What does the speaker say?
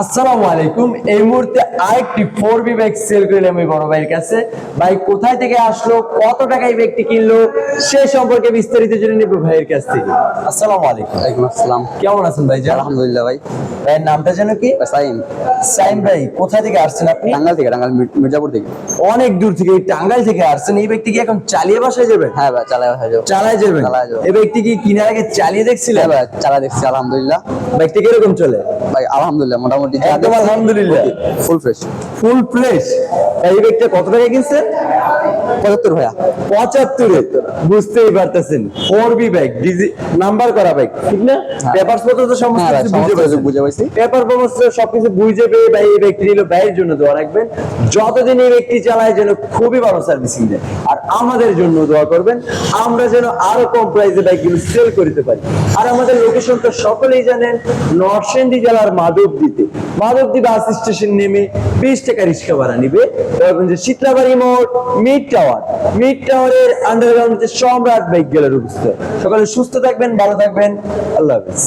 আসসালামু আলাইকুম। এই মুহূর্তে আরেকটি 4B বাইক সেল করলাম এই বড় ভাইয়ের কাছে। ভাই কোথায় থেকে আসলো, কত টাকায় বাইকটি কিনলো, সে সম্পর্কে বিস্তারিত জেনে নেব ভাইয়ের কাছ থেকে। আসসালামু আলাইকুম। ওয়ালাইকুম আসসালাম। কেমন আছেন ভাই? আলহামদুলিল্লাহ ভাই। ভাইয়ের নামটা যেন কি? সাইম। সাইম ভাই, কোথায় থেকে আসছেন আপনি? টাঙ্গাইল থেকে, টাঙ্গাইল মির্জাপুর থেকে। অনেক দূর থেকে, এই টাঙ্গাইল থেকে আসছেন। এই ব্যক্তি কি এখন চালিয়ে বাসায় যাবেন? হ্যাঁ ভাই, চালায় যাবো। চালায় যাবেন? চালায় যাবো। এই ব্যক্তি কি কিনার আগে চালিয়ে দেখছিলেন? হ্যাঁ ভাই, চালা দেখছি আলহামদুলিল্লাহ। বাইকটি কিরকম চলে? ভাই আলহামদুলিল্লাহ, মোটামুটি একদম আলহামদুলিল্লাহ। Full fresh. Full fresh. এই ব্যক্তিটা কত টাকা কিনছেন? 75 ভাইয়া। 75। বুঝতেই পারতেছেন 4B বাইক, নাম্বার করা বাইক, ঠিক না? পেপারস পত্র তো সমস্ত হ্যাঁ ভাই, কিছু সমস্ত বুঝে পাইছি। পেপার সমস্ত সবকিছু বুঝে পেয়ে ভাই এই ব্যক্তি নিল। ভাইয়ের জন্য দোয়া রাখবেন, যতদিন এই ব্যক্তি চালায় যেন খুবই ভালো সার্ভিসিং দেয়। আর আমাদের জন্য দোয়া করবেন, আমরা যেন আরো কম প্রাইসে বাইকগুলো সেল করতে পারি। আর আমাদের লোকেশন তো সকলেই জানেন, নরসিংদী জেলার মাধবদীতে। মাধবদী বাস স্টেশন নেমে 20 টাকা রিক্সা ভাড়া নিবে। যে শীতলাবাড়ি মোড়, মিড টাওয়ারের আন্ডারগ্রাউন্ড সম্রাট বাইক গ্যালারি অবস্থিত। সকালে সুস্থ থাকবেন, ভালো থাকবেন, আল্লাহ হাফেজ।